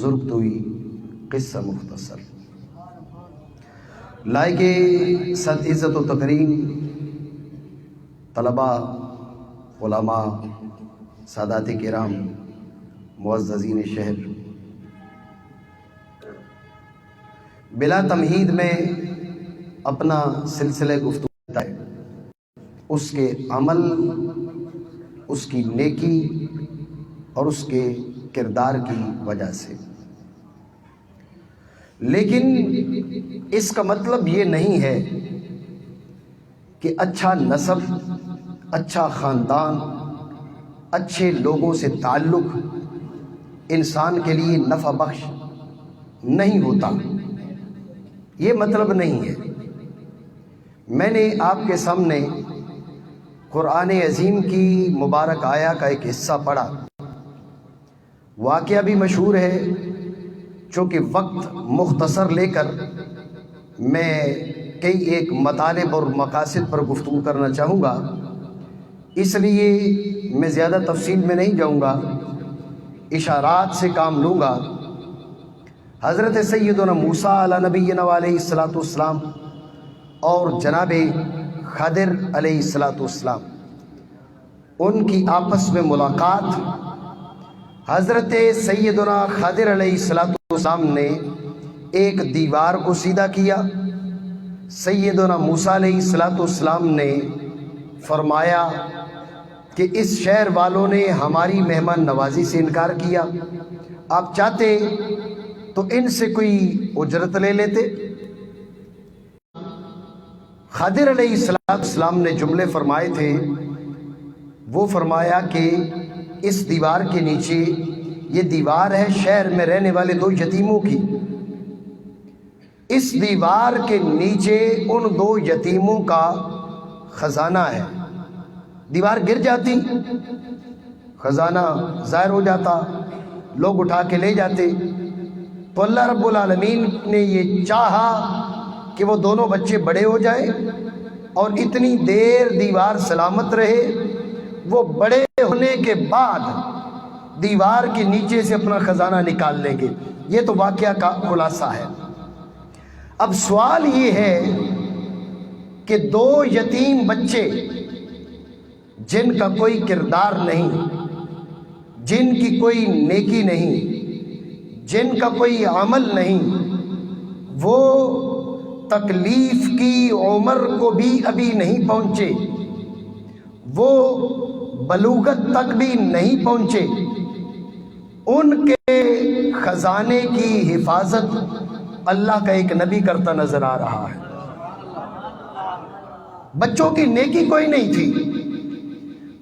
بزرگ توئی قصہ مختصر لائق صد عزت و تکریم طلباء، علماء، سادات کرام، معززین شہر، بلا تمہید میں اپنا سلسلہ گفتگو ہے اس کے عمل، اس کی نیکی اور اس کے کردار کی وجہ سے، لیکن اس کا مطلب یہ نہیں ہے کہ اچھا نسب، اچھا خاندان، اچھے لوگوں سے تعلق انسان کے لیے نفع بخش نہیں ہوتا، یہ مطلب نہیں ہے۔ میں نے آپ کے سامنے قرآن عظیم کی مبارک آیا کا ایک حصہ پڑھا، واقعہ بھی مشہور ہے، چونکہ وقت مختصر لے کر میں کئی ایک مطالب اور مقاصد پر گفتگو کرنا چاہوں گا، اس لیے میں زیادہ تفصیل میں نہیں جاؤں گا، اشارات سے کام لوں گا۔ حضرت سیدنا موسیٰ علیہ نبینا علیہ السلام اور جناب خضر علیہ السلام، ان کی آپس میں ملاقات، حضرت سیدنا خضر علیہ السلام نے ایک دیوار کو سیدھا کیا، سیدنا موسیٰ علیہ السلام نے فرمایا کہ اس شہر والوں نے ہماری مہمان نوازی سے انکار کیا، آپ چاہتے تو ان سے کوئی اجرت لے لیتے۔ خضر علیہ السلام نے جملے فرمائے تھے، وہ فرمایا کہ اس دیوار کے نیچے، یہ دیوار ہے شہر میں رہنے والے 2 یتیموں کی، اس دیوار کے نیچے ان 2 یتیموں کا خزانہ ہے، دیوار گر جاتی، خزانہ ظاہر ہو جاتا، لوگ اٹھا کے لے جاتے، تو اللہ رب العالمین نے یہ چاہا کہ وہ دونوں بچے بڑے ہو جائیں اور اتنی دیر دیوار سلامت رہے، وہ بڑے ہونے کے بعد دیوار کے نیچے سے اپنا خزانہ نکال لیں گے۔ یہ تو واقعہ کا خلاصہ ہے۔ اب سوال یہ ہے کہ 2 یتیم بچے جن کا کوئی کردار نہیں، جن کی کوئی نیکی نہیں، جن کا کوئی عمل نہیں، وہ تکلیف کی عمر کو بھی ابھی نہیں پہنچے، وہ بلوغت تک بھی نہیں پہنچے، ان کے خزانے کی حفاظت اللہ کا ایک نبی کرتا نظر آ رہا ہے۔ بچوں کی نیکی کوئی نہیں تھی،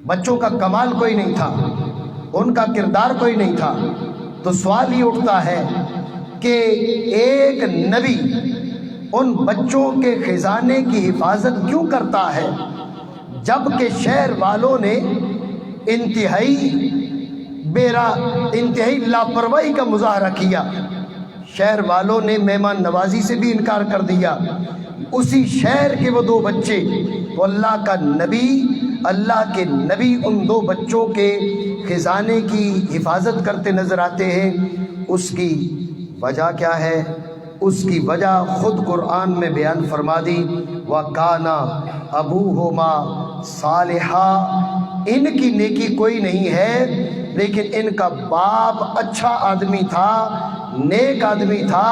بچوں کا کمال کوئی نہیں تھا، ان کا کردار کوئی نہیں تھا، تو سوال یہ اٹھتا ہے کہ ایک نبی ان بچوں کے خزانے کی حفاظت کیوں کرتا ہے، جبکہ شہر والوں نے انتہائی لاپرواہی کا مظاہرہ کیا، شہر والوں نے مہمان نوازی سے بھی انکار کر دیا، اسی شہر کے وہ 2 بچے، تو اللہ کے نبی ان 2 بچوں کے خزانے کی حفاظت کرتے نظر آتے ہیں۔ اس کی وجہ کیا ہے؟ اس کی وجہ خود قرآن میں بیان فرما دی، وَكَانَ أَبُوهُمَا صَالِحًا، ان کی نیکی کوئی نہیں ہے، لیکن ان کا باپ اچھا آدمی تھا، نیک آدمی تھا،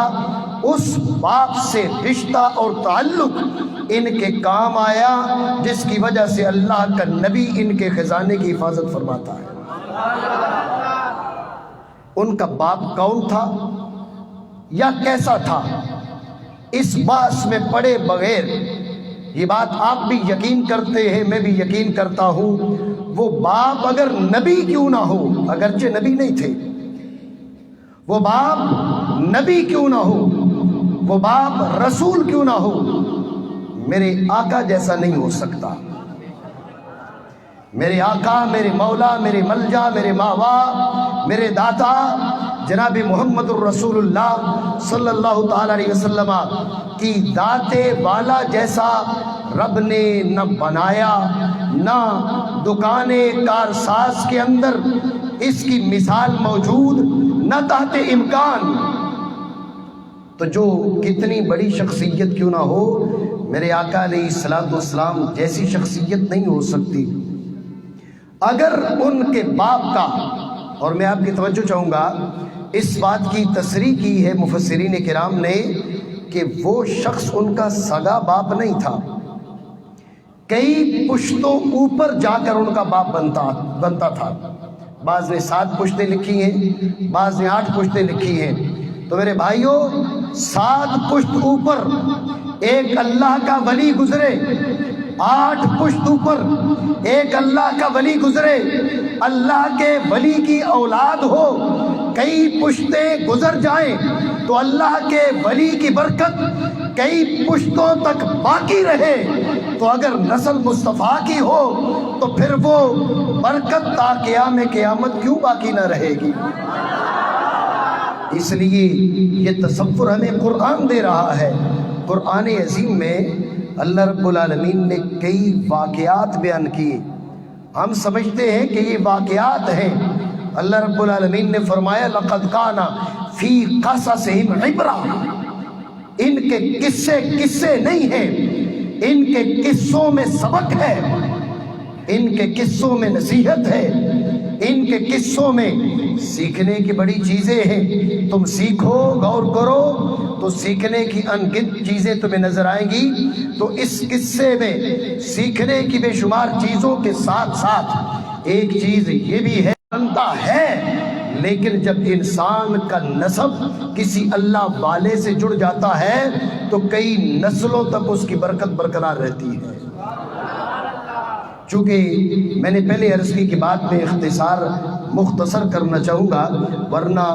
اس باپ سے رشتہ اور تعلق ان کے کام آیا، جس کی وجہ سے اللہ کا نبی ان کے خزانے کی حفاظت فرماتا ہے۔ ان کا باپ کون تھا یا کیسا تھا، اس بحث میں پڑے بغیر، یہ بات آپ بھی یقین کرتے ہیں، میں بھی یقین کرتا ہوں، وہ باپ اگر نبی کیوں نہ ہو، اگرچہ نبی نہیں تھے، وہ باپ نبی کیوں نہ ہو، وہ باپ رسول کیوں نہ ہو، میرے آقا جیسا نہیں ہو سکتا۔ میرے آقا، میرے مولا، میرے ملجا، میرے ماوا، میرے داتا جناب محمد الرسول اللہ صلی اللہ تعالی علیہ وسلم کی داتے والا جیسا رب نے نہ بنایا، نہ دکان کارساز کے اندر اس کی مثال موجود، نہ تحت امکان. تو جو کتنی بڑی شخصیت کیوں نہ ہو، میرے آقا علیہ الصلوۃ والسلام جیسی شخصیت نہیں ہو سکتی. اگر ان کے باپ کا، اور میں آپ کی توجہ چاہوں گا، اس بات کی تصریح کی ہے مفسرین کرام نے کہ وہ شخص ان کا سگا باپ نہیں تھا، کئی پشتوں اوپر جا کر ان کا باپ بنتا تھا. بعض نے 7 پشتیں لکھی ہیں، بعض نے 8 پشتیں لکھی ہیں. تو میرے بھائیوں، 7 پشت اوپر ایک اللہ کا ولی گزرے، 8 پشت اوپر ایک اللہ کا ولی گزرے، اللہ کے ولی کی اولاد ہو، کئی پشتیں گزر جائیں تو اللہ کے ولی کی برکت کئی پشتوں تک باقی رہے. تو اگر نسل مصطفیٰ کی ہو تو پھر وہ برکت تا قیام قیامت کیوں باقی نہ رہے گی؟ اس لیے یہ تصور ہمیں قرآن دے رہا ہے. قرآن عظیم میں اللہ رب العالمین نے کئی واقعات بیان کیے. ہم سمجھتے ہیں کہ یہ واقعات ہیں. اللہ رب العالمین نے فرمایا لقد کان فی قصصہم عبرہ. ان کے قصے نہیں ہیں، ان کے قصوں میں سبق ہے، ان کے قصوں میں نصیحت ہے، ان کے قصوں میں سیکھنے کی بڑی چیزیں ہیں. تم سیکھو، غور کرو تو سیکھنے کی انگنت چیزیں تمہیں نظر آئیں گی. تو اس قصے میں سیکھنے کی بے شمار چیزوں کے ساتھ ساتھ ایک چیز یہ بھی ہے، بنتا ہے لیکن جب انسان کا نسب کسی اللہ والے سے جڑ جاتا ہے تو کئی نسلوں تک اس کی برکت برقرار رہتی ہے. چونکہ میں نے پہلے عرض کی کہ بات میں مختصر کرنا چاہوں گا، ورنہ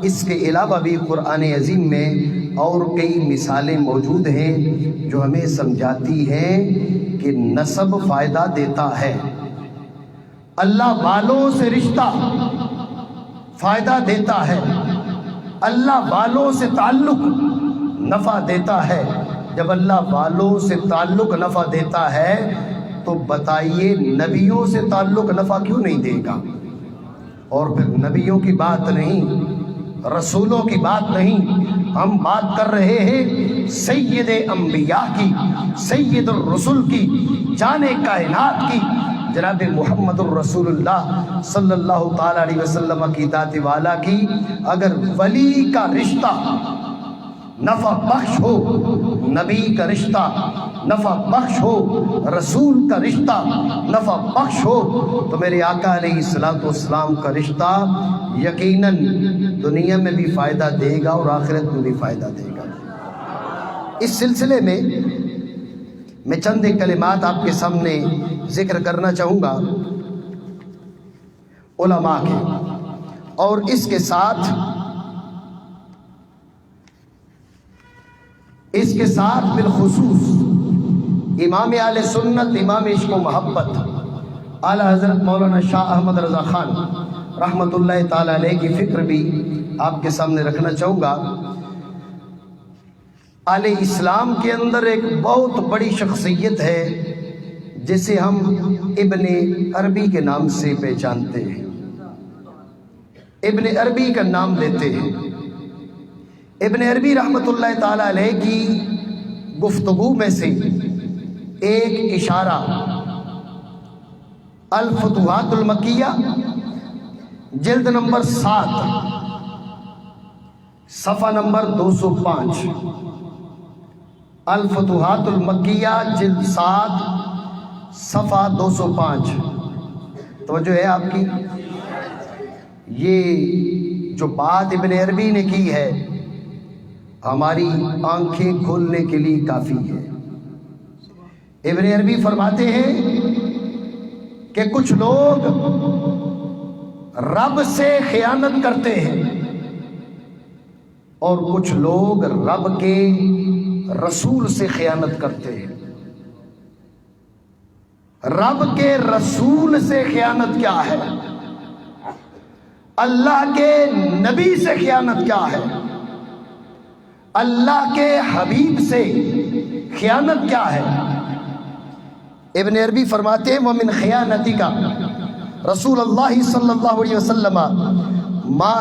اس کے علاوہ بھی قرآن عظیم میں اور کئی مثالیں موجود ہیں جو ہمیں سمجھاتی ہیں کہ نسب فائدہ دیتا ہے. اللہ والوں سے رشتہ فائدہ دیتا ہے، اللہ والوں سے تعلق نفع دیتا ہے. جب اللہ والوں سے تعلق نفع دیتا ہے تو بتائیے نبیوں سے تعلق نفع کیوں نہیں دے گا؟ اور پھر نبیوں کی بات نہیں، رسولوں کی بات نہیں، ہم بات کر رہے ہیں سید انبیاء کی، سید الرسل کی، جان کائنات کی، جناب محمد الرسول اللہ صلی اللہ تعالی علیہ وسلم کی ذات والا کی. اگر ولی کا رشتہ نفع بخش ہو، نبی کا رشتہ نفع بخش ہو، رسول کا رشتہ نفع بخش ہو، تو میرے آقا علیہ الصلوۃ والسلام کا رشتہ یقیناً دنیا میں بھی فائدہ دے گا اور آخرت میں بھی فائدہ دے گا. اس سلسلے میں چند ایک کلمات آپ کے سامنے ذکر کرنا چاہوں گا علماء کے، اور اس کے ساتھ بالخصوص امام اہل سنت، امام عشق و محبت اعلی حضرت مولانا شاہ احمد رضا خان رحمۃ اللہ تعالی علیہ کی فکر بھی آپ کے سامنے رکھنا چاہوں گا. اہل اسلام کے اندر ایک بہت بڑی شخصیت ہے جسے ہم ابن عربی کے نام سے پہچانتے ہیں، ابن عربی کا نام لیتے ہیں. ابن عربی رحمۃ اللہ تعالی علیہ کی گفتگو میں سے ایک اشارہ الفتوحات المکیہ جلد نمبر 7 صفحہ نمبر 205، الفتوحات المکیہ جلد 7 صفحہ 205. توجہ ہے آپ کی؟ یہ جو بات ابن عربی نے کی ہے ہماری آنکھیں کھولنے کے لیے کافی ہے. ابن عربی فرماتے ہیں کہ کچھ لوگ رب سے خیانت کرتے ہیں اور کچھ لوگ رب کے رسول سے خیانت کرتے ہیں. رب کے رسول سے خیانت کیا ہے؟ اللہ کے نبی سے خیانت کیا ہے؟ اللہ کے حبیب سے خیانت کیا ہے؟ ابن عربی فرماتے ہیں وَمِنْ خِيَانَتِكَ رسول اللہ صلی اللہ علیہ وسلم ما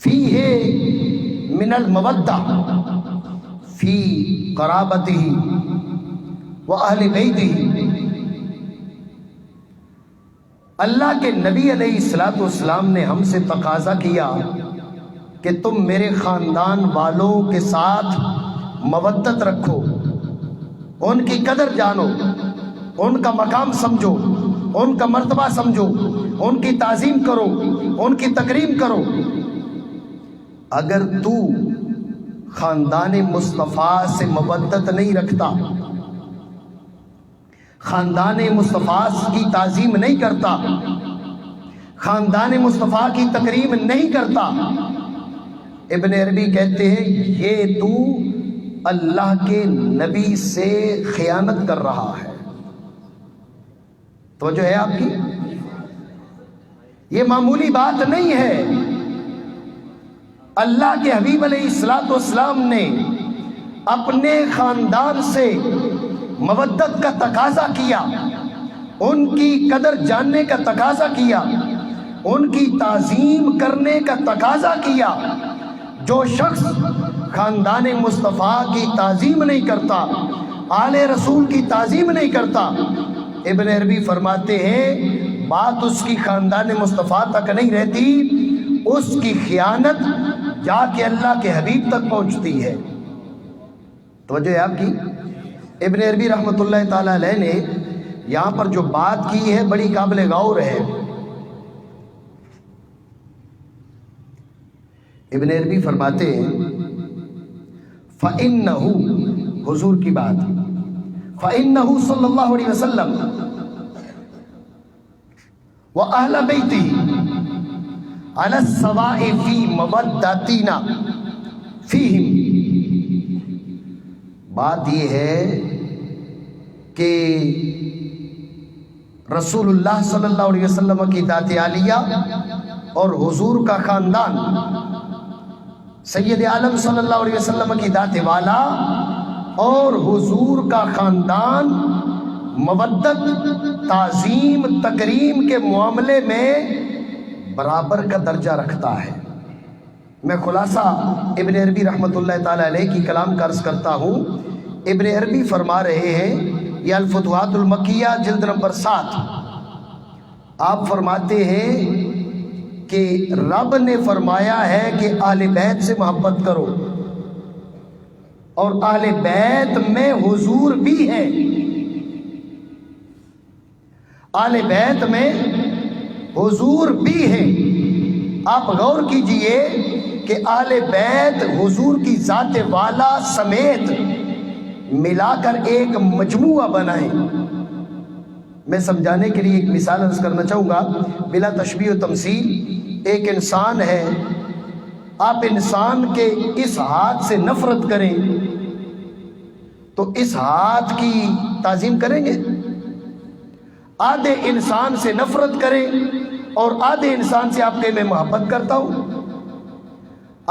فیہ من المودہ فی قرابتہ و اہل بیتہ. اللہ کے نبی علیہ السلام نے ہم سے تقاضا کیا کہ تم میرے خاندان والوں کے ساتھ مودت رکھو، ان کی قدر جانو، ان کا مقام سمجھو، ان کا مرتبہ سمجھو، ان کی تعظیم کرو، ان کی تکریم کرو. اگر تو خاندان مصطفیٰ سے مودت نہیں رکھتا، خاندان مصطفیٰ کی تعظیم نہیں کرتا، خاندان مصطفیٰ کی تکریم نہیں کرتا، ابن عربی کہتے ہیں یہ تو اللہ کے نبی سے خیانت کر رہا ہے. توجہ ہے آپ کی؟ یہ معمولی بات نہیں ہے. اللہ کے حبیب علیہ السلام نے اپنے خاندان سے مودت کا تقاضا کیا، ان کی قدر جاننے کا تقاضا کیا، ان کی تعظیم کرنے کا تقاضا کیا. جو شخص خاندان مصطفیٰ کی تعظیم نہیں کرتا، آل رسول کی تعظیم نہیں کرتا، ابن عربی فرماتے ہیں بات اس کی خاندان مصطفیٰ تک نہیں رہتی، اس کی خیانت جا کے اللہ کے حبیب تک پہنچتی ہے. توجہ ہے آپ کی؟ ابن عربی رحمۃ اللہ تعالی علیہ نے یہاں پر جو بات کی ہے بڑی قابل غور ہے. ابن عربی فرماتے ہیں فَإِنَّهُ، حضور کی بات، فَإِنَّهُ صلی اللہ علیہ وسلم وَأَهْلَ بَيْتِهِ عَلَى السَّوَاءِ فِي مَوَدَّتِنَا فِيهِمْ. بات یہ ہے کہ رسول اللہ صلی اللہ علیہ وسلم کی ذات عالیہ اور حضور کا خاندان، سید عالم صلی اللہ علیہ وسلم کی ذات والا اور حضور کا خاندان مودت، تعظیم، تکریم کے معاملے میں برابر کا درجہ رکھتا ہے. میں خلاصہ ابن عربی رحمۃ اللہ تعالی علیہ کی کلام کا عرض کرتا ہوں. ابن عربی فرما رہے ہیں، یہ الفتوحات المکیہ جلد نمبر 7، آپ فرماتے ہیں کہ رب نے فرمایا ہے کہ اہل بیت سے محبت کرو، اور اہل بیت میں حضور بھی ہے. اہل بیت میں حضور بھی ہے. آپ غور کیجئے کہ اہل بیت حضور کی ذات والا سمیت ملا کر ایک مجموعہ بنائیں. میں سمجھانے کے لیے ایک مثال عرض کرنا چاہوں گا بلا تشبیہ و تمثیل. ایک انسان ہے، آپ انسان کے اس ہاتھ سے نفرت کریں تو اس ہاتھ کی تعظیم کریں گے؟ آدھے انسان سے نفرت کریں اور آدھے انسان سے آپ کہیں میں محبت کرتا ہوں.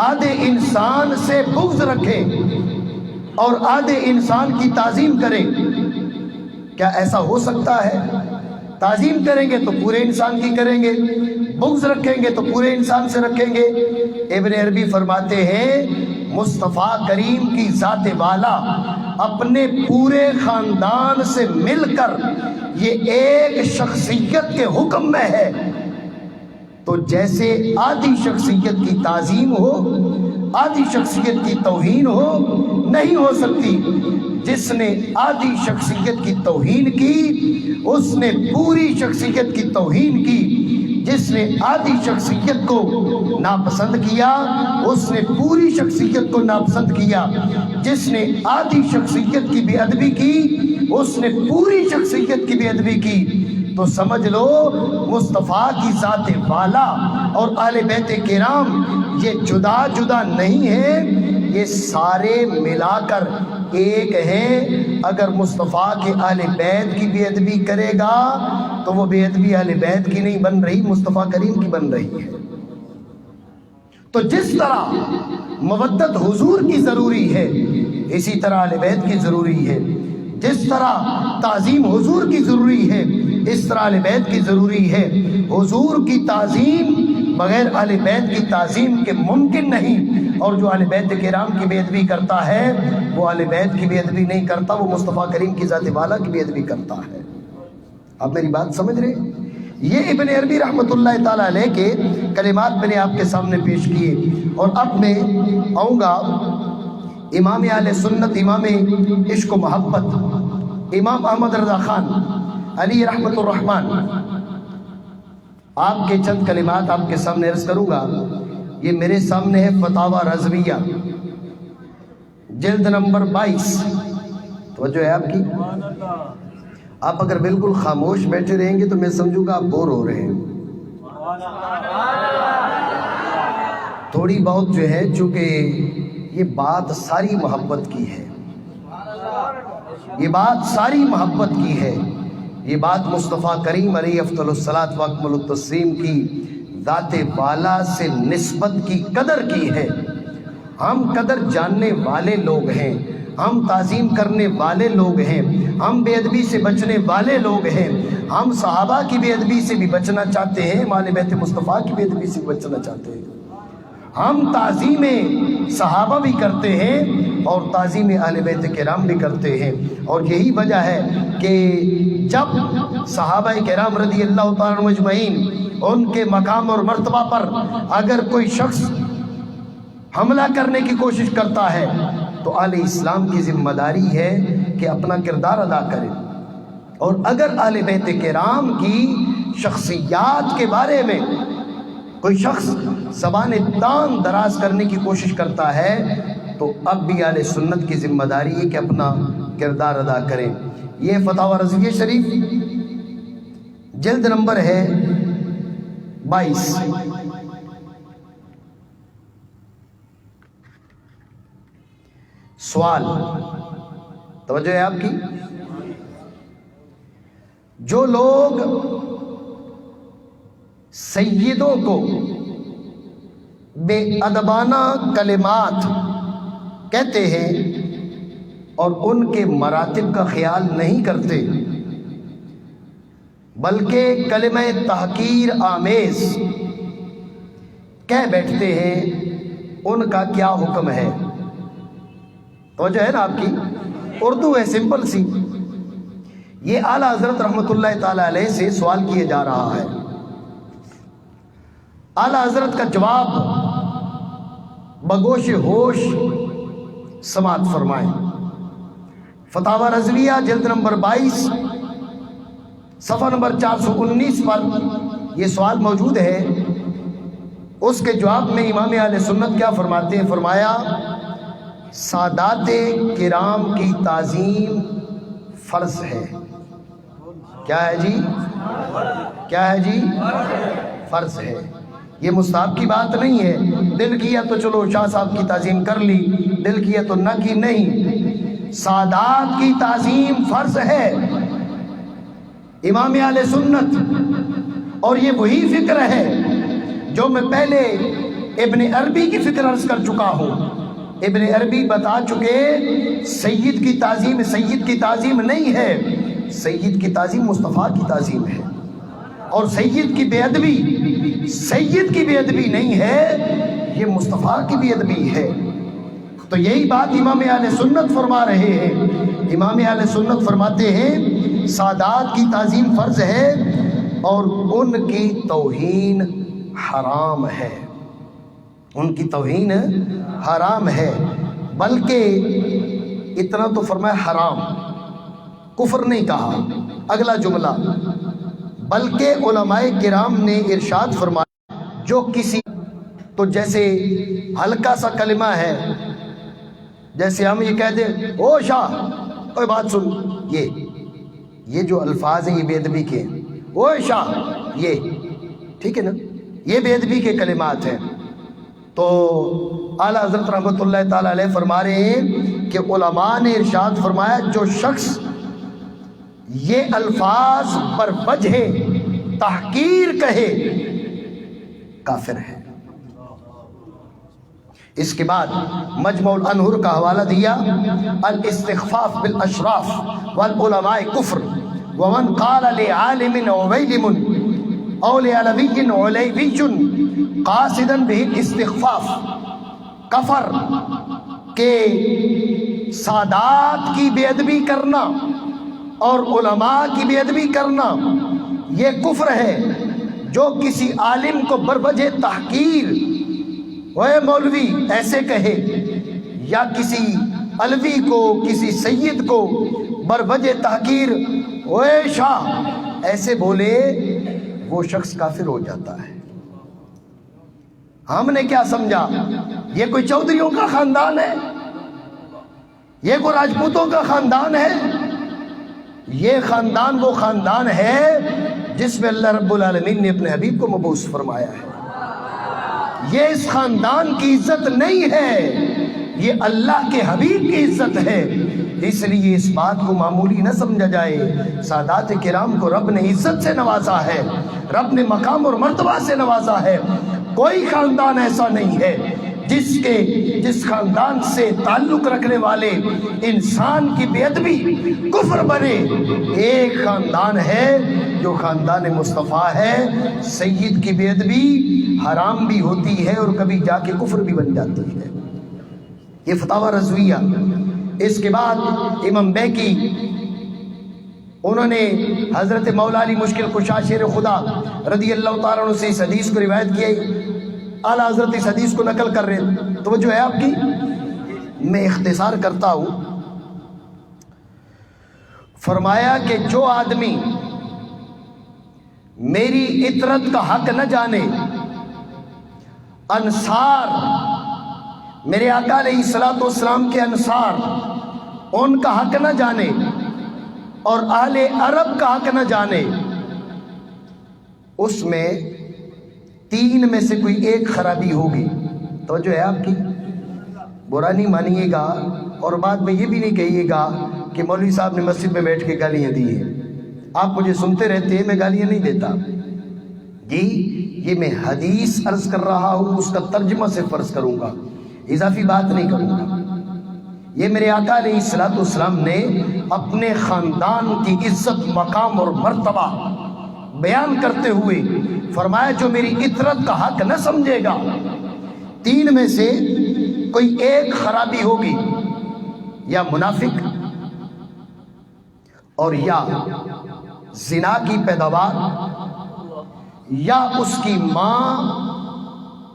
آدھے انسان سے بغض رکھیں اور آدھے انسان کی تعظیم کریں. کیا ایسا ہو سکتا ہے؟ تعظیم کریں گے تو پورے انسان کی کریں گے، بغض رکھیں گے تو پورے انسان سے رکھیں گے. ابن عربی فرماتے ہیں مصطفیٰ کریم کی ذات والا اپنے پورے خاندان سے مل کر یہ ایک شخصیت کے حکم میں ہے. تو جیسے آدھی شخصیت کی تعظیم ہو، آدھی شخصیت کی توہین ہو، نہیں ہو سکتی. جس نے آدھی شخصیت کی توہین کی اس نے پوری شخصیت کی توہین کی. جس نے آدھی شخصیت کو ناپسند کیا اس نے پوری شخصیت کو ناپسند کیا. جس نے آدھی شخصیت کی بے ادبی کی اس نے پوری شخصیت کی بے ادبی کی. تو سمجھ لو مصطفیٰ کی ذات والا اور اہل بیت کرام یہ جدا جدا نہیں ہیں، یہ سارے ملا کر ایک ہیں. اگر مصطفیٰ کے اہل بیت کی بے ادبی کرے گا تو وہ بے ادبی اہل بیت کی نہیں بن رہی، مصطفیٰ کریم کی بن رہی ہے. تو جس طرح مودت حضور کی ضروری ہے اسی طرح اہل بیت کی ضروری ہے. جس طرح تعظیم حضور کی ضروری ہے اس طرح اہل بیت کی ضروری ہے۔ حضور کی تعظیم بغیر اہل بیت کی تعظیم کے ممکن نہیں، اور جو اہل بیت کرام کی بے ادبی کرتا ہے وہ اہل بیت کی بے ادبی نہیں کرتا، وہ مصطفیٰ کریم کی ذات والا کی بے ادبی کرتا ہے۔ آپ میری بات سمجھ رہے ہیں؟ یہ ابن عربی رحمۃ اللہ تعالیٰ علیہ کے کلمات میں نے آپ کے سامنے پیش کیے، اور اب میں آؤں گا امام اہل سنت، امام عشق و محبت، امام احمد رضا خان علی رحمۃ الرحمن، آپ کے چند کلمات آپ کے سامنے عرض کروں گا۔ یہ میرے سامنے ہے فتاوی رضویہ، جلد نمبر 22۔ توجہ ہے آپ کی؟ آپ اگر بالکل خاموش بیٹھے رہیں گے تو میں سمجھوں گا آپ بور ہو رہے ہیں۔ تھوڑی بہت جو ہے، چونکہ یہ بات ساری محبت کی ہے، یہ بات ساری محبت کی ہے، یہ بات مصطفیٰ کریم علیہ افضل الصلاۃ و اکمل التسلیم کی ذات بالا سے نسبت کی قدر کی ہے۔ ہم قدر جاننے والے لوگ ہیں، ہم تعظیم کرنے والے لوگ ہیں، ہم بے ادبی سے بچنے والے لوگ ہیں، ہم صحابہ کی بے ادبی سے بھی بچنا چاہتے ہیں، اہل بیت مصطفیٰ کی بے ادبی سے بھی بچنا چاہتے ہیں۔ ہم تعظیم صحابہ بھی کرتے ہیں اور تعظیم اہل بیت کرام بھی کرتے ہیں، اور یہی وجہ ہے کہ جب صحابہ کرام رضی اللہ تعالیٰ عنہم اجمعین ان کے مقام اور مرتبہ پر اگر کوئی شخص حملہ کرنے کی کوشش کرتا ہے تو اہل اسلام کی ذمہ داری ہے کہ اپنا کردار ادا کرے، اور اگر اہل بیت کرام کی شخصیات کے بارے میں کوئی شخص زبان تان دراز کرنے کی کوشش کرتا ہے تو اب بھی اہل سنت کی ذمہ داری ہے کہ اپنا کردار ادا کریں۔ یہ فتاوی رضویہ شریف جلد نمبر ہے 22۔ سوال، توجہ ہے آپ کی؟ جو لوگ سیدوں کو بے ادبانہ کلمات کہتے ہیں اور ان کے مراتب کا خیال نہیں کرتے بلکہ کلمہ تحقیر آمیز کہہ بیٹھتے ہیں، ان کا کیا حکم ہے؟ توجہ ہے نا آپ کی؟ اردو ہے سمپل سی۔ یہ اعلیٰ حضرت رحمۃ اللہ تعالی علیہ سے سوال کیا جا رہا ہے، اعلیٰ حضرت کا جواب بگوش ہوش سماعت فرمائیں۔ فتاوی رضویہ جلد نمبر 22 صفحہ نمبر 419 پر یہ سوال موجود ہے۔ اس کے جواب میں امام اہل سنت کیا فرماتے ہیں؟ فرمایا سادات کرام کی تعظیم فرض ہے۔ کیا ہے جی؟ کیا ہے جی؟ فرض ہے۔ یہ مستحب کی بات نہیں ہے، دل کیا تو چلو شاہ صاحب کی تعظیم کر لی، دل کیا تو نہ کی، نہیں، سادات کی تعظیم فرض ہے۔ امام اہل سنت، اور یہ وہی فکر ہے جو میں پہلے ابن عربی کی فکر عرض کر چکا ہوں۔ ابن عربی بتا چکے سید کی تعظیم سید کی تعظیم نہیں ہے، سید کی تعظیم مصطفیٰ کی تعظیم ہے، اور سید کی بے ادبی سید کی بے ادبی نہیں ہے، یہ مصطفیٰ کی بے ادبی ہے۔ تو یہی بات امام اہل سنت فرما رہے ہیں۔ امام اہل سنت فرماتے ہیں سادات کی تعظیم فرض ہے اور ان کی توہین حرام ہے، ان کی توہین حرام ہے، بلکہ اتنا تو فرمایا حرام، کفر نہیں کہا۔ اگلا جملہ، بلکہ علماء کرام نے ارشاد فرمایا جو کسی، تو جیسے ہلکا سا کلمہ ہے، جیسے ہم یہ کہہ دیں او شاہ، اوے بات سن، یہ جو الفاظ ہیں یہ بے ادبی کے ہیں، او شاہ، یہ ٹھیک ہے نا، یہ بے ادبی کے کلمات ہیں۔ تو اعلیٰ حضرت رحمۃ اللہ تعالی علیہ فرما رہے ہیں کہ علماء نے ارشاد فرمایا جو شخص یہ الفاظ پر وجہ تحقیر کہے کافر ہے۔ اس کے بعد مجمع الانہر کا حوالہ دیا، الاستخفاف بالاشراف والعلماء کفر، ومن قال لعالم عویلم او لعلوی علیوی قاصدا به الاستخفاف کفر کہ سادات کی بے ادبی کرنا اور علماء کی بے ادبی کرنا یہ کفر ہے۔ جو کسی عالم کو بروجہ تحقیر اے مولوی ایسے کہے، یا کسی علوی کو، کسی سید کو بروجہ تحقیر اے شاہ ایسے بولے، وہ شخص کافر ہو جاتا ہے۔ ہم نے کیا سمجھا یہ کوئی چودھریوں کا خاندان ہے، یہ کوئی راجپوتوں کا خاندان ہے؟ یہ خاندان وہ خاندان ہے جس میں اللہ رب العالمین نے اپنے حبیب کو مبعوث فرمایا ہے۔ یہ اس خاندان کی عزت نہیں ہے، یہ اللہ کے حبیب کی عزت ہے۔ اس لیے اس بات کو معمولی نہ سمجھا جائے۔ سادات کرام کو رب نے عزت سے نوازا ہے، رب نے مقام اور مرتبہ سے نوازا ہے۔ کوئی خاندان ایسا نہیں ہے جس خاندان سے تعلق رکھنے والے انسان کی بے ادبی کفر بنے۔ ایک خاندان ہے جو خاندان مصطفیٰ ہے، سید کی بے ادبی حرام بھی ہوتی ہے اور کبھی جا کے کفر بھی بن جاتی ہے۔ یہ فتاوی رضویہ۔ اس کے بعد امام بیکی انہوں نے حضرت مولا علی مشکل کشا شیر خدا رضی اللہ تعالیٰ عنہ سے اس حدیث کو روایت کیا۔ اعلیٰ حضرت اس حدیث کو نقل کر رہے ہیں، توجہ ہے آپ کی، میں اختصار کرتا ہوں۔ فرمایا کہ جو آدمی میری اطرت کا حق نہ جانے، انصار میرے آقا علیہ الصلوۃ والسلام کے انصار ان کا حق نہ جانے اور اہل عرب کا حق نہ جانے، اس میں تین میں سے کوئی ایک خرابی ہوگی۔ توجہ ہے آپ کی، برا نہیں مانیے گا اور بعد میں یہ بھی نہیں کہیے گا کہ مولوی صاحب نے مسجد میں بیٹھ کے گالیاں دی ہیں۔ آپ مجھے سنتے رہتے ہیں، میں گالیاں نہیں دیتا جی، یہ میں حدیث عرض کر رہا ہوں، اس کا ترجمہ سے فرض کروں گا، اضافی بات نہیں کروں گا۔ یہ میرے آقا علیہ الصلوۃ والسلام نے اپنے خاندان کی عزت، مقام اور مرتبہ بیان کرتے ہوئے فرمایا جو میری اطرت کا حق نہ سمجھے گا، تین میں سے کوئی ایک خرابی ہوگی، یا منافق، اور یا زنا کی پیداوار، یا اس کی ماں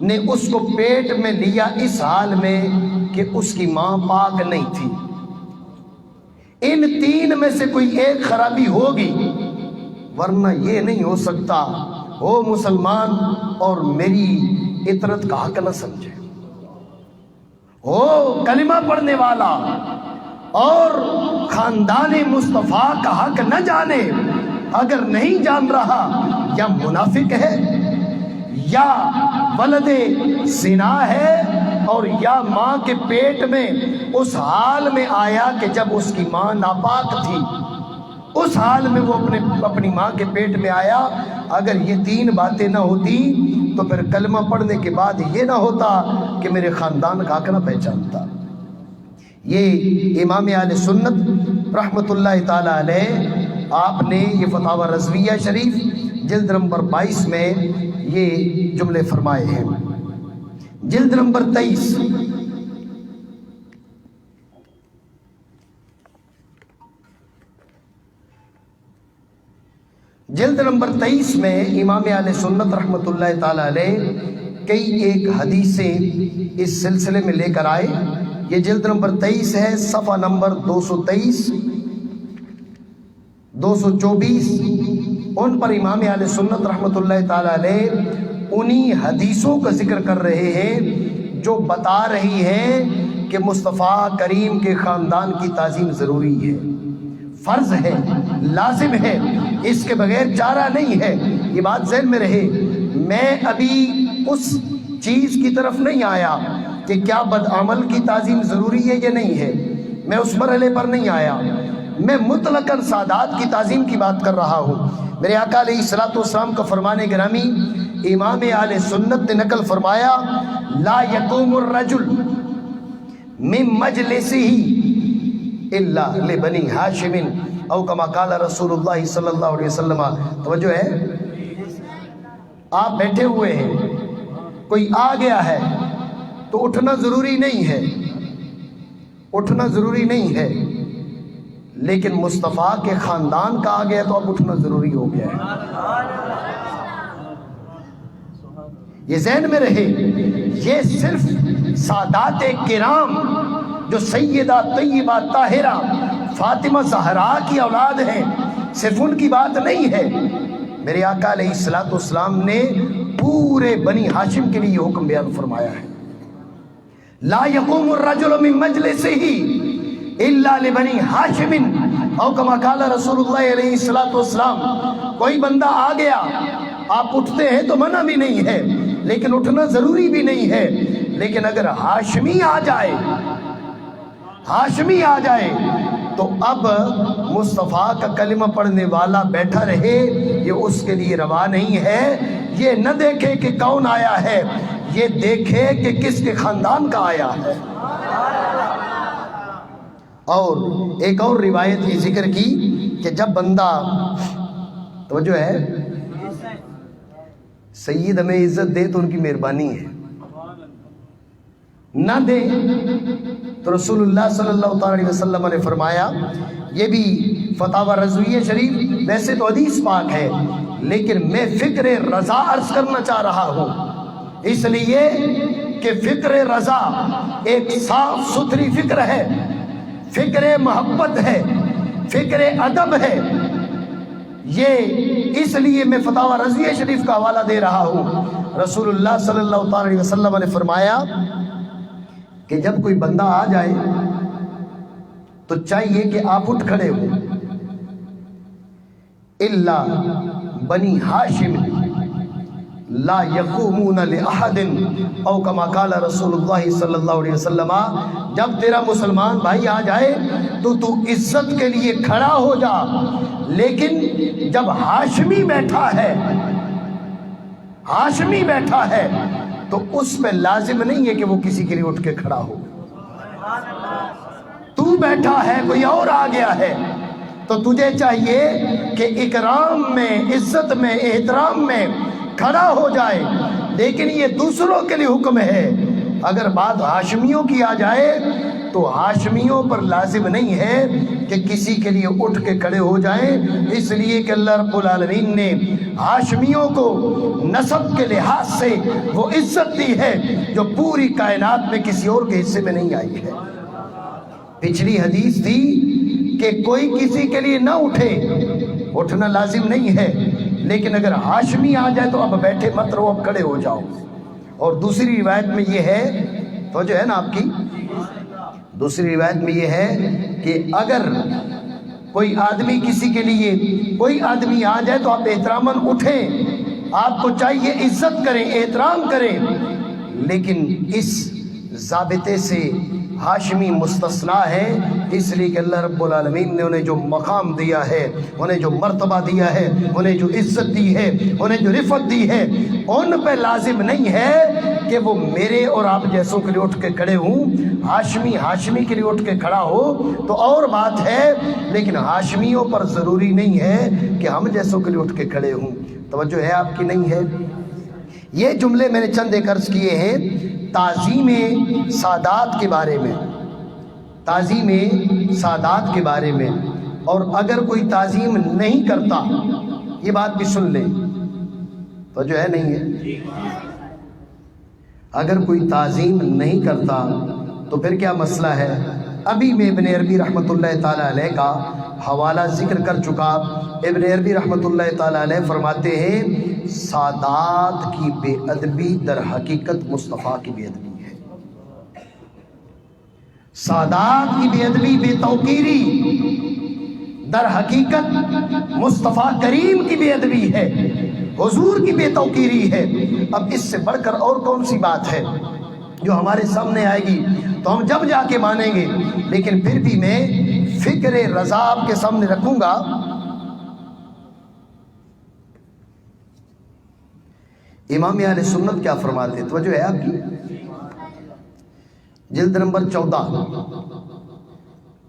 نے اس کو پیٹ میں لیا اس حال میں کہ اس کی ماں پاک نہیں تھی۔ ان تین میں سے کوئی ایک خرابی ہوگی، ورنہ یہ نہیں ہو سکتا وہ مسلمان اور میری اطرت کا حق نہ سمجھے، وہ کلمہ پڑھنے والا اور خاندان مصطفیٰ کا حق نہ جانے۔ اگر نہیں جان رہا، یا منافق ہے، یا ولد زنا ہے، اور یا ماں کے پیٹ میں اس حال میں آیا کہ جب اس کی ماں ناپاک تھی، اس حال میں وہ اپنی ماں کے پیٹ میں آیا۔ اگر یہ تین باتیں نہ ہوتی تو پھر کلمہ پڑھنے کے بعد یہ نہ ہوتا کہ میرے خاندان کا حق نہ پہچانتا۔ یہ امام اہل سنت رحمۃ اللہ تعالی علیہ، آپ نے یہ فتاوی رضویہ شریف جلد نمبر 22 میں یہ جملے فرمائے ہیں۔ جلد نمبر 23 میں امام اہل سنت رحمۃ اللہ تعالی علیہ کئی ایک حدیثیں اس سلسلے میں لے کر آئے۔ یہ جلد نمبر 23 ہے، صفحہ نمبر 223 224۔ ان پر امام اہل سنت رحمۃ اللہ تعالی علیہ انہی حدیثوں کا ذکر کر رہے ہیں جو بتا رہی ہیں کہ مصطفیٰ کریم کے خاندان کی تعظیم ضروری ہے، فرض ہے، لازم ہے، اس کے بغیر چارہ نہیں ہے۔ یہ بات ذہن میں رہے۔ میں ابھی اس چیز کی طرف نہیں آیا کہ کیا بدعمل کی تعظیم ضروری ہے یا نہیں ہے، میں اس مرحلے پر نہیں آیا۔ میں مطلقاً سادات کی تعظیم کی بات کر رہا ہوں۔ میرے آقا علیہ الصلوۃ والسلام کا فرمان گرامی امام اہل سنت نے نقل فرمایا، لا یقوم الرجل من مجلسہ الا لبنی ہاشم او کما قال رسول اللہ صلی اللہ علیہ وسلم. توجہ ہے، آپ بیٹھے ہوئے ہیں، کوئی آ گیا ہے تو اٹھنا ضروری نہیں ہے، اٹھنا ضروری نہیں ہے، لیکن مصطفیٰ کے خاندان کا آ گیا تو اب اٹھنا ضروری ہو گیا ہے. یہ ذہن میں رہے، یہ صرف سادات کرام جو سیدہ طیبہ طاہرہ فاطمہ زہرا کی اولاد ہیں، صرف ان کی بات نہیں ہے. میرے آقا علیہ الصلوۃ والسلام نے پورے بنی ہاشم کے لیے یہ حکم بیان فرمایا ہے. لا يقوم الرجل من مجلسه الا لبنی ہاشم او کما قال رسول اللہ علیہ الصلوۃ والسلام. کوئی بندہ آ گیا، آپ اٹھتے ہیں تو منع بھی نہیں ہے، لیکن اٹھنا ضروری بھی نہیں ہے. لیکن اگر ہاشمی آ جائے، ہاشمی آ جائے تو اب مصطفیٰ کا کلمہ پڑھنے والا بیٹھا رہے، یہ اس کے لیے روا نہیں ہے. یہ نہ دیکھے کہ کون آیا ہے، یہ دیکھے کہ کس کے خاندان کا آیا ہے. اور ایک اور روایت یہ ذکر کی کہ جب بندہ، توجہ ہے، سید ہمیں عزت دے تو ان کی مہربانی ہے، نہ دے تو رسول اللہ صلی اللہ علیہ وسلم نے فرمایا، یہ بھی فتاوی رضویہ شریف، ویسے تو حدیث پاک ہے لیکن میں فکر رضا عرض کرنا چاہ رہا ہوں، اس لیے کہ فکر رضا ایک صاف ستھری فکر ہے، فکر محبت ہے، فکر ادب ہے. یہ اس لیے میں فتاوی رضویہ شریف کا حوالہ دے رہا ہوں. رسول اللہ صلی اللہ علیہ وسلم نے فرمایا کہ جب کوئی بندہ آ جائے تو چاہیے کہ آپ اٹھ کھڑے ہوں. الا بنی ہاشم لا یقومون لأحد او کما قال رسول اللہ صلی اللہ علیہ وسلم. جب تیرا مسلمان بھائی آ جائے تو عزت کے لیے کھڑا ہو جا، لیکن جب ہاشمی بیٹھا ہے، ہاشمی بیٹھا ہے تو اس پہ لازم نہیں ہے کہ وہ کسی کے لیے اٹھ کے کھڑا ہو. تو بیٹھا ہے، کوئی اور آ گیا ہے تو تجھے چاہیے کہ اکرام میں، عزت میں، احترام میں کھڑا ہو جائے. لیکن یہ دوسروں کے لیے حکم ہے. اگر بات ہاشمیوں کی آ جائے تو ہاشمیوں پر لازم نہیں ہے کہ کسی کے لیے اٹھ کے کھڑے ہو جائیں، اس لیے کہ اللہ رب العالمین نے ہاشمیوں کو نسب کے لحاظ سے وہ عزت دی ہے جو پوری کائنات میں کسی اور کے حصے میں نہیں آئی ہے. پچھلی حدیث تھی کہ کوئی کسی کے لیے نہ اٹھے، اٹھنا لازم نہیں ہے، لیکن اگر ہاشمی آ جائے تو اب بیٹھے مت رہو، اب کھڑے ہو جاؤ. اور دوسری روایت میں یہ ہے، تو جو ہے نا آپ کی دوسری روایت میں یہ ہے کہ اگر کوئی آدمی کسی کے لیے، کوئی آدمی آ جائے تو آپ احتراماً اٹھیں، آپ کو چاہیے عزت کریں، احترام کریں، لیکن اس ضابطے سے ہاشمی مستثنا ہے، اس لیے کہ اللہ رب العالمین نے انہیں جو مقام دیا ہے، انہیں جو مرتبہ دیا ہے، انہیں جو عزت دی ہے، انہیں جو رفعت دی ہے، ان پہ لازم نہیں ہے کہ وہ میرے اور آپ جیسوں کے لیے اٹھ کے کھڑے ہوں. ہاشمی کے لیے اٹھ کے کھڑا ہو تو اور بات ہے، لیکن ہاشمیوں پر ضروری نہیں ہے کہ ہم جیسوں کے لیے اٹھ کے کھڑے ہوں. توجہ ہے آپ کی نہیں ہے؟ یہ جملے میں نے چند ایک عرض کیے ہیں تعظیم سادات کے بارے میں، تعظیم سادات کے بارے میں. اور اگر کوئی تعظیم نہیں کرتا، یہ بات بھی سن لیں، تو جو ہے نہیں ہے، اگر کوئی تعظیم نہیں کرتا تو پھر کیا مسئلہ ہے؟ ابھی میں ابن عربی رحمۃ اللہ تعالیٰ علیہ کا حوالہ ذکر کر چکا. ابن عربی رحمۃ اللہ تعالیٰ علیہ فرماتے ہیں سادات کی بے ادبی در حقیقت مصطفیٰ کی بے ادبی ہے. سادات کی بے ادبی، بے توقیری در حقیقت مصطفیٰ کریم کی بے ادبی ہے، حضور کی بے توقیری ہے. اب اس سے بڑھ کر اور کون سی بات ہے جو ہمارے سامنے آئے گی تو ہم جب جا کے مانیں گے. لیکن پھر بھی میں فکر رضا آپ کے سامنے رکھوں گا. امام اہل سنت کیا فرماتے ہیں؟ توجہ ہے آپ کی، جلد نمبر 14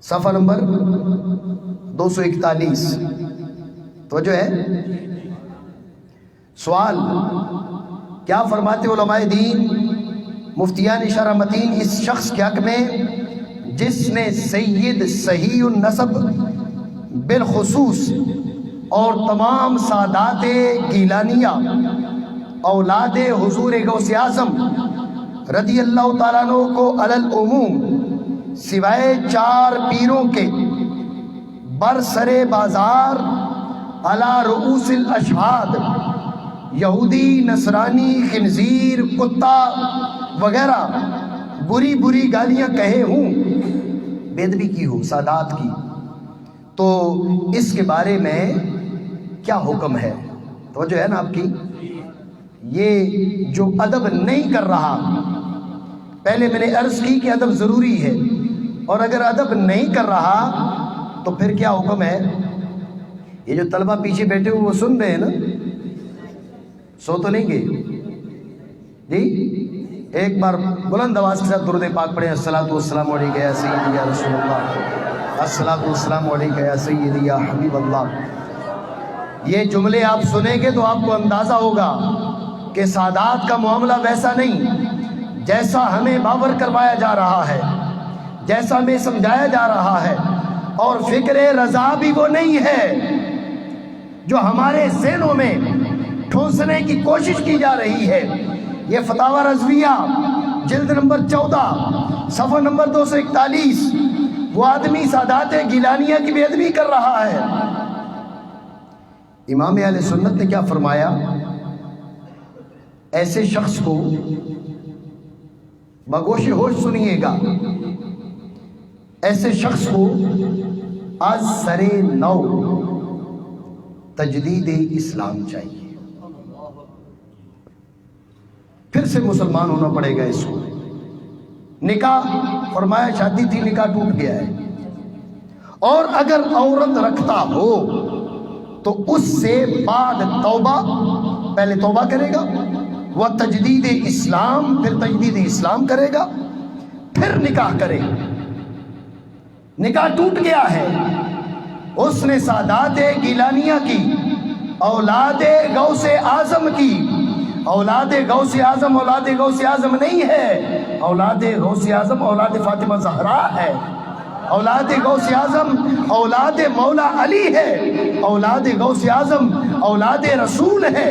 صفحہ نمبر 241. توجہ ہے. سوال: کیا فرماتے علماء دین مفتیان شرع متین اس شخص کے حق میں جس نے سید صحیح النسب بالخصوص اور تمام سادات گیلانیہ اولاد حضور غوث اعظم رضی اللہ تعالیٰ عنہ کو علی العموم سوائے 4 پیروں کے برسر بازار علی رؤوس الاشہاد یہودی، نصرانی، خنزیر، کتا وغیرہ بری بری گالیاں کہے ہوں، بے ادبی کی ہو سادات کی، تو اس کے بارے میں کیا حکم ہے؟ توجہ ہے نا آپ کی. یہ جو ادب نہیں کر رہا، پہلے میں نے عرض کی کہ ادب ضروری ہے، اور اگر ادب نہیں کر رہا تو پھر کیا حکم ہے؟ یہ جو طلبہ پیچھے بیٹھے ہوئے وہ سن رہے ہیں نا، سو تو نہیں گئے جی؟ ایک بار بلند آواز کے ساتھ درود پاک پڑھیں. الصلاۃ والسلام علیکہ یا سیدی یا رسول اللہ، الصلاۃ والسلام علیکہ یا سیدی یا حبیب اللہ. یہ جملے آپ سنیں گے تو آپ کو اندازہ ہوگا کہ سادات کا معاملہ ویسا نہیں جیسا ہمیں باور کروایا جا رہا ہے، جیسا ہمیں سمجھایا جا رہا ہے، اور فکر رضا بھی وہ نہیں ہے جو ہمارے ذہنوں میں ٹھونسنے کی کوشش کی جا رہی ہے. یہ فتاوی رضویہ جلد نمبر 14 صفحہ نمبر 241. وہ آدمی سادات گیلانیہ کی بے ادبی کر رہا ہے. امام اہل سنت نے کیا فرمایا؟ ایسے شخص کو بگوش ہوش سنیے گا، ایسے شخص کو از سر نو تجدید اسلام چاہیے، پھر سے مسلمان ہونا پڑے گا. اس کو نکاح فرمایا، شادی تھی، نکاح ٹوٹ گیا ہے، اور اگر عورت رکھتا ہو تو اس سے بعد توبہ، پہلے توبہ کرے گا، وہ تجدید اسلام، پھر تجدید اسلام کرے گا، پھر نکاح کرے گا. نکاح ٹوٹ گیا ہے، اس نے سادات گیلانیہ کی، اولاد غوث اعظم کی. اولاد غوث اعظم اولاد غوث اعظم نہیں ہے، اولاد غوث اعظم اولاد فاطمہ زہرا ہے. اولاد غوث اعظم اولاد مولا علی ہے، اولاد غوث اعظم اولاد رسول ہے.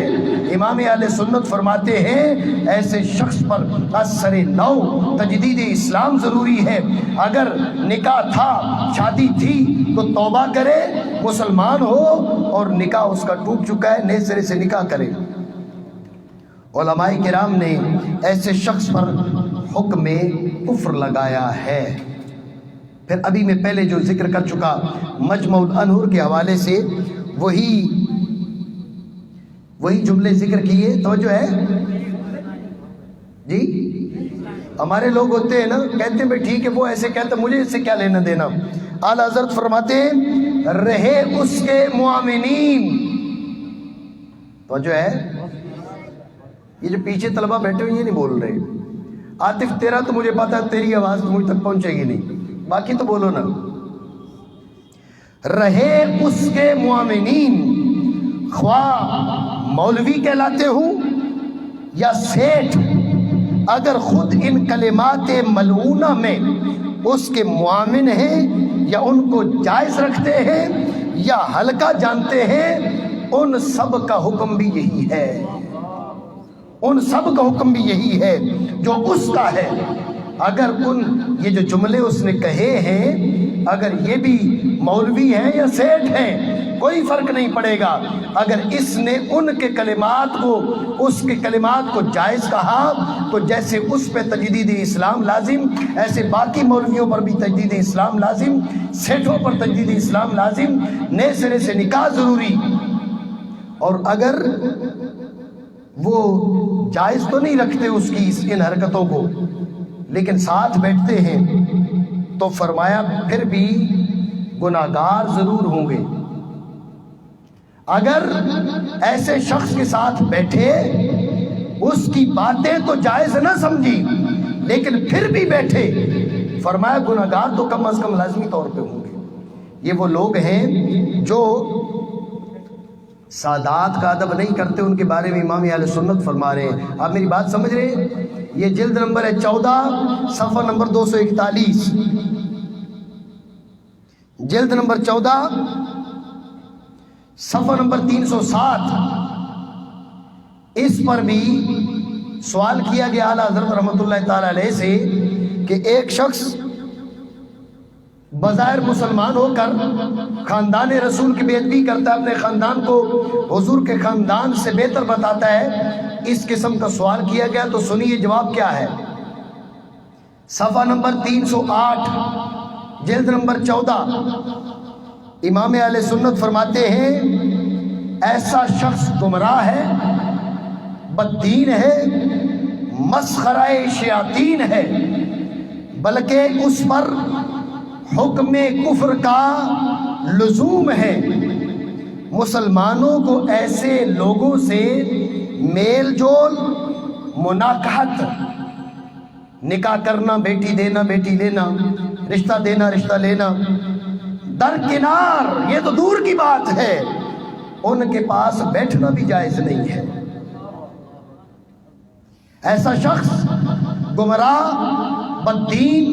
امام اہل سنت فرماتے ہیں ایسے شخص پر اثر نو تجدید اسلام ضروری ہے. اگر نکاح تھا، شادی تھی، تو توبہ کرے، مسلمان ہو، اور نکاح اس کا ٹوٹ چکا ہے، نئے سرے سے نکاح کرے. علماء کرام نے ایسے شخص پر حکم کفر لگایا ہے. پھر ابھی میں پہلے جو ذکر کر چکا مجمع الانور کے حوالے سے وہی جملے ذکر کیے. توجہ ہے جی؟ ہمارے لوگ ہوتے ہیں نا، کہتے ہیں بھائی ٹھیک ہے، وہ ایسے کہتے ہیں، مجھے اس سے کیا لینا دینا. اعلی حضرت فرماتے ہیں رہے اس کے معاملین. توجہ ہے؟ یہ جو پیچھے طلبہ بیٹھے ہوئے یہ نہیں بول رہے. عاطف تیرا تو مجھے پتا ہے، تیری آواز تو مجھ تک پہنچے گی نہیں، باقی تو بولو نا. رہے اس کے معاملین، خواہ مولوی کہلاتے ہوں یا سیٹھ، اگر خود ان کلمات ملعونہ میں اس کے معامن ہیں یا ان کو جائز رکھتے ہیں یا ہلکا جانتے ہیں، ان سب کا حکم بھی یہی ہے. ان سب کا حکم بھی یہی ہے جو اس کا ہے. اگر یہ جو جملے اس نے کہے ہیں، اگر یہ بھی مولوی ہیں یا سیٹھ ہیں، کوئی فرق نہیں پڑے گا. اگر اس نے ان کے کلمات کو، اس کے کلمات کو جائز کہا، تو جیسے اس پہ تجدید اسلام لازم، ایسے باقی مولویوں پر بھی تجدید اسلام لازم، سیٹھوں پر تجدید اسلام لازم، نئے سرے سے نکاح ضروری. اور اگر وہ جائز تو نہیں رکھتے اس کی ان حرکتوں کو، لیکن ساتھ بیٹھتے ہیں، تو فرمایا پھر بھی گناہگار ضرور ہوں گے. اگر ایسے شخص کے ساتھ بیٹھے، اس کی باتیں تو جائز نہ سمجھی، لیکن پھر بھی بیٹھے، فرمایا گناہگار تو کم از کم لازمی طور پہ ہوں گے۔ یہ وہ لوگ ہیں جو سادات کا ادب نہیں کرتے، ان کے بارے میں امام اہل سنت فرما رہے ہیں۔ آپ میری بات سمجھ رہے ہیں؟ یہ جلد نمبر ہے 14 صفحہ نمبر 241، جلد نمبر 14 صفحہ نمبر 307۔ اس پر بھی سوال کیا گیا اعلیٰ حضرت رحمۃ اللہ تعالی علیہ سے کہ ایک شخص بظاہر مسلمان ہو کر خاندان رسول کی بے ادبی کرتا ہے، اپنے خاندان کو حضور کے خاندان سے بہتر بتاتا ہے، اس قسم کا سوال کیا گیا تو سنیے جواب کیا ہے۔ صفحہ نمبر 308 جلد نمبر 14، امام اہل سنت فرماتے ہیں ایسا شخص گمراہ ہے، بددین ہے، مسخرہ شیاطین ہے، بلکہ اس پر حکم کفر کا لزوم ہے۔ مسلمانوں کو ایسے لوگوں سے میل جول، مناکحت، نکاح کرنا، بیٹی دینا بیٹی لینا، رشتہ دینا رشتہ لینا، درکنار، یہ تو دور کی بات ہے، ان کے پاس بیٹھنا بھی جائز نہیں ہے۔ ایسا شخص گمراہ، بددین،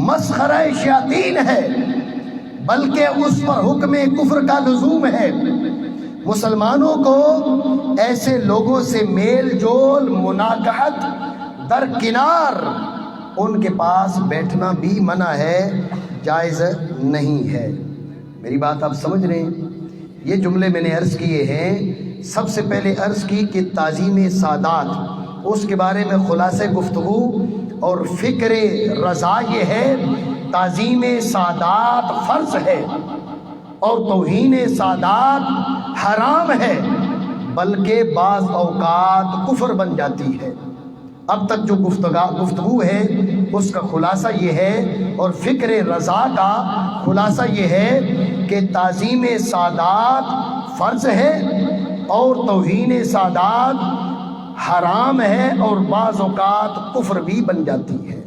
مسخرہ شیاطین ہے، بلکہ اس پر حکم کفر کا لزوم ہے۔ مسلمانوں کو ایسے لوگوں سے میل جول، مناکحت، درکنار، ان کے پاس بیٹھنا بھی منع ہے، جائز نہیں ہے۔ میری بات آپ سمجھ رہے ہیں؟ یہ جملے میں نے عرض کیے ہیں۔ سب سے پہلے عرض کی کہ تعظیم سادات، اس کے بارے میں خلاصہ گفتگو اور فکر رضا یہ ہے، تعظیم سادات فرض ہے اور توہین سادات حرام ہے، بلکہ بعض اوقات کفر بن جاتی ہے۔ اب تک جو گفتگو ہے اس کا خلاصہ یہ ہے، اور فکر رضا کا خلاصہ یہ ہے کہ تعظیم سادات فرض ہے اور توہین سادات حرام ہے، اور بعض اوقات کفر بھی بن جاتی ہے۔